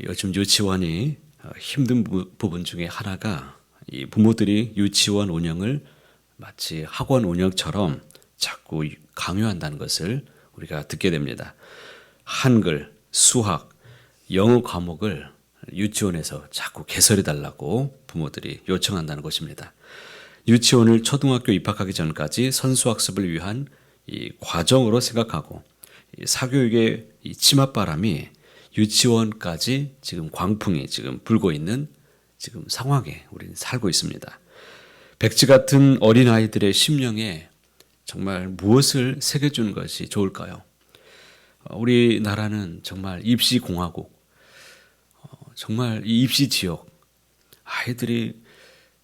요즘 유치원이 힘든 부분 중에 하나가 이 부모들이 유치원 운영을 마치 학원 운영처럼 자꾸 강요한다는 것을 우리가 듣게 됩니다. 한글, 수학, 영어 과목을 유치원에서 자꾸 개설해 달라고 부모들이 요청한다는 것입니다. 유치원을 초등학교 입학하기 전까지 선수학습을 위한 이 과정으로 생각하고 이 사교육의 이 치맛바람이 유치원까지 지금 광풍이 지금 불고 있는 지금 상황에 우리는 살고 있습니다. 백지 같은 어린아이들의 심령에 정말 무엇을 새겨주는 것이 좋을까요? 우리나라는 정말 입시공화국, 정말 이 입시지역, 아이들이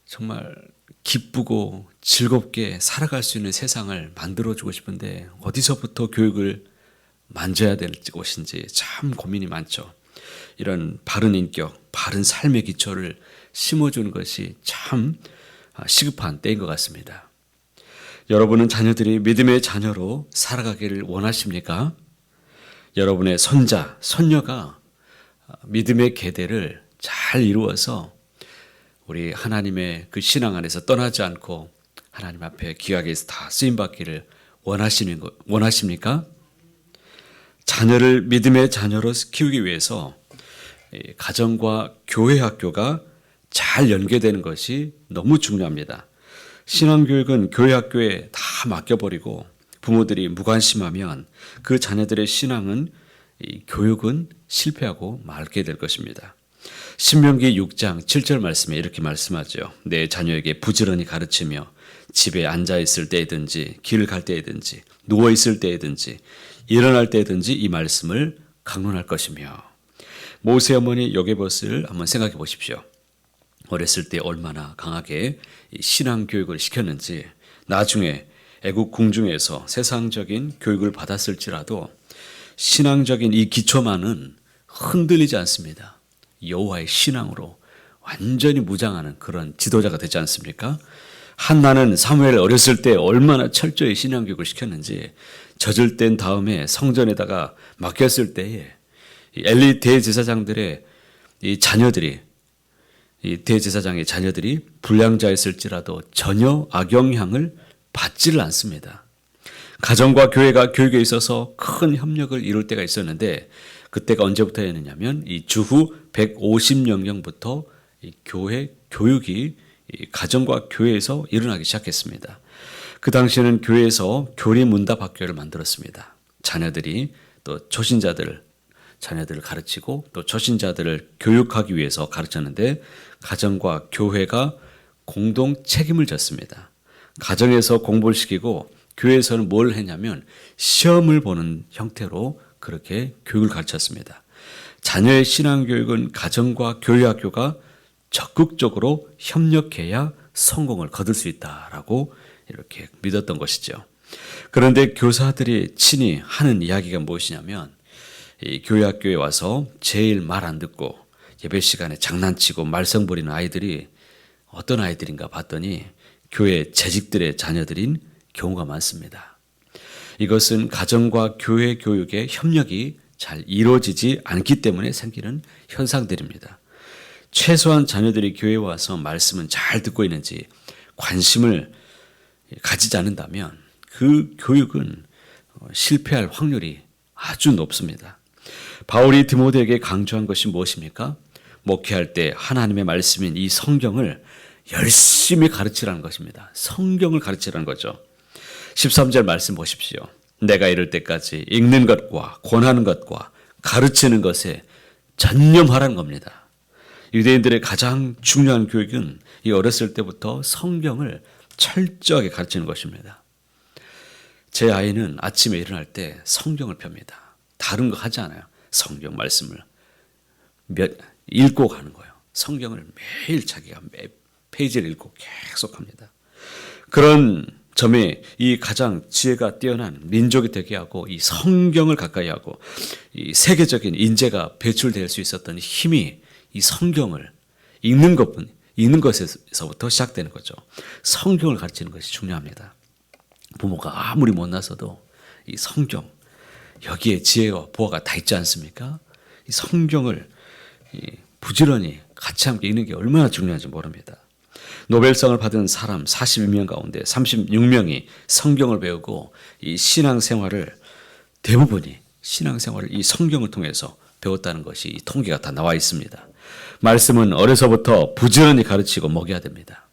정말 기쁘고 즐겁게 살아갈 수 있는 세상을 만들어주고 싶은데 어디서부터 교육을 만져야 될 것인지 참 고민이 많죠. 이런 바른 인격, 바른 삶의 기초를 심어주는 것이 참 시급한 때인 것 같습니다. 여러분은 자녀들이 믿음의 자녀로 살아가기를 원하십니까? 여러분의 손자, 손녀가 믿음의 계대를 잘 이루어서 우리 하나님의 그 신앙 안에서 떠나지 않고 하나님 앞에 귀하게 다 쓰임받기를 원하십니까? 자녀를 믿음의 자녀로 키우기 위해서 가정과 교회 학교가 잘 연계되는 것이 너무 중요합니다. 신앙교육은 교회 학교에 다 맡겨버리고 부모들이 무관심하면 그 자녀들의 신앙은 교육은 실패하고 말게 될 것입니다. 신명기 6장 7절 말씀에 이렇게 말씀하죠. 내 자녀에게 부지런히 가르치며 집에 앉아있을 때든지 길 갈 때든지 누워있을 때든지 일어날 때든지 이 말씀을 강론할 것이며. 모세 어머니 요게벳을 한번 생각해 보십시오. 어렸을 때 얼마나 강하게 신앙 교육을 시켰는지 나중에 애국 궁중에서 세상적인 교육을 받았을지라도 신앙적인 이 기초만은 흔들리지 않습니다. 여호와의 신앙으로 완전히 무장하는 그런 지도자가 되지 않습니까? 한나는 사무엘 어렸을 때 얼마나 철저히 신앙교육을 시켰는지 젖을 뗀 다음에 성전에다가 맡겼을 때에 엘리 대제사장들의 이 자녀들이 이 대제사장의 자녀들이 불량자였을지라도 전혀 악영향을 받지를 않습니다. 가정과 교회가 교육에 있어서 큰 협력을 이룰 때가 있었는데 그때가 언제부터였느냐면 이 주후 150년경부터 이 교회 교육이 이 가정과 교회에서 일어나기 시작했습니다. 그 당시에는 교회에서 교리문답학교를 만들었습니다. 자녀들이 또 초신자들을 가르치고 또 초신자들을 교육하기 위해서 가르쳤는데 가정과 교회가 공동 책임을 졌습니다. 가정에서 공부를 시키고 교회에서는 뭘 했냐면 시험을 보는 형태로 그렇게 교육을 가르쳤습니다. 자녀의 신앙교육은 가정과 교회 학교가 적극적으로 협력해야 성공을 거둘 수 있다라고 이렇게 믿었던 것이죠. 그런데 교사들이 친히 하는 이야기가 무엇이냐면 이 교회 학교에 와서 제일 말 안 듣고 예배 시간에 장난치고 말썽 부리는 아이들이 어떤 아이들인가 봤더니 교회 재직들의 자녀들인 경우가 많습니다. 이것은 가정과 교회 교육의 협력이 잘 이루어지지 않기 때문에 생기는 현상들입니다. 최소한 자녀들이 교회에 와서 말씀은 잘 듣고 있는지 관심을 가지지 않는다면 그 교육은 실패할 확률이 아주 높습니다. 바울이 디모데에게 강조한 것이 무엇입니까? 목회할 때 하나님의 말씀인 이 성경을 열심히 가르치라는 것입니다. 성경을 가르치라는 거죠. 13절 말씀 보십시오. 내가 이럴 때까지 읽는 것과 권하는 것과 가르치는 것에 전념하라는 겁니다. 유대인들의 가장 중요한 교육은 이 어렸을 때부터 성경을 철저하게 가르치는 것입니다. 제 아이는 아침에 일어날 때 성경을 펴니다. 다른 거 하지 않아요. 성경 말씀을 읽고 가는 거예요. 성경을 매일 자기가 매 페이지를 읽고 계속 합니다. 그런 점에 이 가장 지혜가 뛰어난 민족이 되게 하고 이 성경을 가까이 하고 이 세계적인 인재가 배출될 수 있었던 힘이 이 성경을 읽는 것에서부터 시작되는 거죠. 성경을 가르치는 것이 중요합니다. 부모가 아무리 못나서도 이 성경 여기에 지혜와 보화가 다 있지 않습니까? 이 성경을 부지런히 같이 함께 읽는 게 얼마나 중요한지 모릅니다. 노벨상을 받은 사람 42명 가운데 36명이 성경을 배우고 이 신앙생활을 대부분이 신앙생활을 이 성경을 통해서 배웠다는 것이 이 통계가 다 나와 있습니다. 말씀은 어려서부터 부지런히 가르치고 먹여야 됩니다.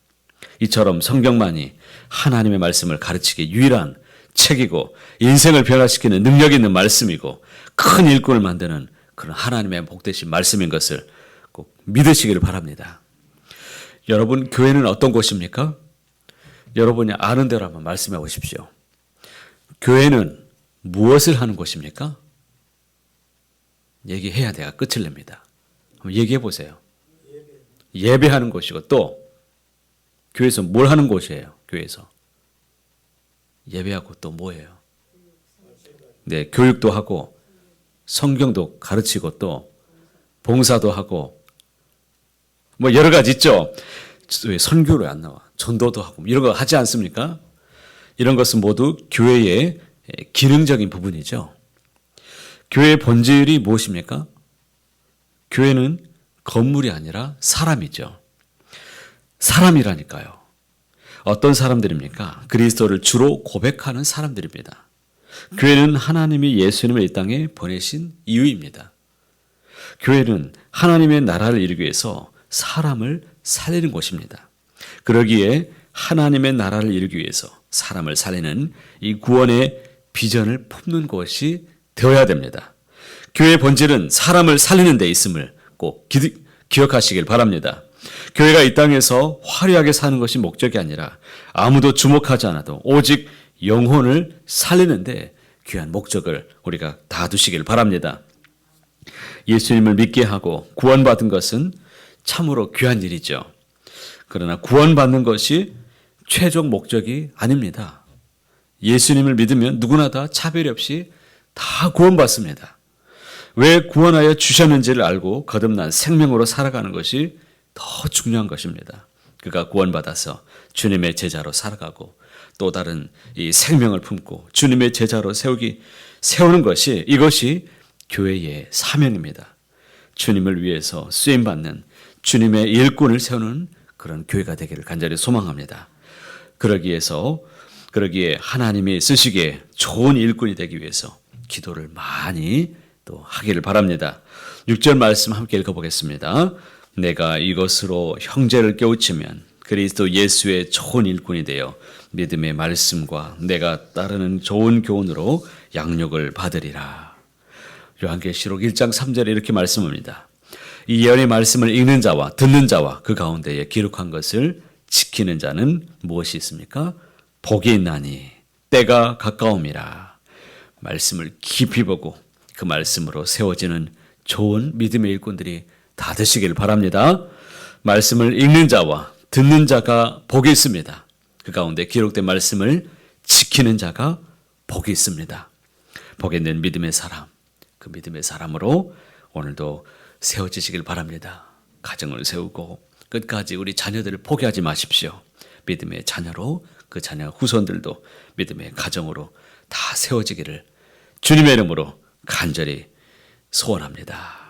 이처럼 성경만이 하나님의 말씀을 가르치기 유일한 책이고 인생을 변화시키는 능력 있는 말씀이고 큰 일꾼을 만드는 그런 하나님의 복되신 말씀인 것을 꼭 믿으시기를 바랍니다. 여러분, 교회는 어떤 곳입니까? 여러분이 아는 대로 한번 말씀해 보십시오. 교회는 무엇을 하는 곳입니까? 얘기해야 내가 끝을 냅니다. 한번 얘기해 보세요. 예배하는 곳이고 또 교회에서 뭘 하는 곳이에요? 교회에서 예배하고 또 뭐예요? 네, 교육도 하고 성경도 가르치고 또 봉사도 하고 뭐 여러 가지 있죠. 왜 선교로 안 나와? 전도도 하고 이런 거 하지 않습니까? 이런 것은 모두 교회의 기능적인 부분이죠. 교회의 본질이 무엇입니까? 교회는 건물이 아니라 사람이죠. 사람이라니까요. 어떤 사람들입니까? 그리스도를 주로 고백하는 사람들입니다. 교회는 하나님이 예수님을 이 땅에 보내신 이유입니다. 교회는 하나님의 나라를 이루기 위해서 사람을 살리는 곳입니다. 그러기에 하나님의 나라를 이루기 위해서 사람을 살리는 이 구원의 비전을 품는 곳이 되어야 됩니다. 교회의 본질은 사람을 살리는 데 있음을 꼭 기억하시길 바랍니다. 교회가 이 땅에서 화려하게 사는 것이 목적이 아니라 아무도 주목하지 않아도 오직 영혼을 살리는데 귀한 목적을 우리가 다 두시길 바랍니다. 예수님을 믿게 하고 구원받은 것은 참으로 귀한 일이죠. 그러나 구원받는 것이 최종 목적이 아닙니다. 예수님을 믿으면 누구나 다 차별 없이 다 구원받습니다. 왜 구원하여 주셨는지를 알고 거듭난 생명으로 살아가는 것이 더 중요한 것입니다. 그가 구원받아서 주님의 제자로 살아가고 또 다른 이 생명을 품고 주님의 제자로 세우는 것이 이것이 교회의 사명입니다. 주님을 위해서 쓰임받는 주님의 일꾼을 세우는 그런 교회가 되기를 간절히 소망합니다. 그러기에 하나님이 쓰시기에 좋은 일꾼이 되기 위해서 기도를 많이 또 하기를 바랍니다. 6절 말씀 함께 읽어보겠습니다. 내가 이것으로 형제를 깨우치면 그리스도 예수의 좋은 일꾼이 되어 믿음의 말씀과 내가 따르는 좋은 교훈으로 양육을 받으리라. 요한계시록 1장 3절에 이렇게 말씀합니다. 이 예언의 말씀을 읽는 자와 듣는 자와 그 가운데에 기록한 것을 지키는 자는 무엇이 있습니까? 복이 있나니 때가 가까움이라. 말씀을 깊이 보고 그 말씀으로 세워지는 좋은 믿음의 일꾼들이 다 되시길 바랍니다. 말씀을 읽는 자와 듣는 자가 복이 있습니다. 그 가운데 기록된 말씀을 지키는 자가 복이 있습니다. 복 있는 믿음의 사람, 그 믿음의 사람으로 오늘도 세워지시길 바랍니다. 가정을 세우고 끝까지 우리 자녀들을 포기하지 마십시오. 믿음의 자녀로 그 자녀 후손들도 믿음의 가정으로 다 세워지기를 주님의 이름으로 간절히 소원합니다.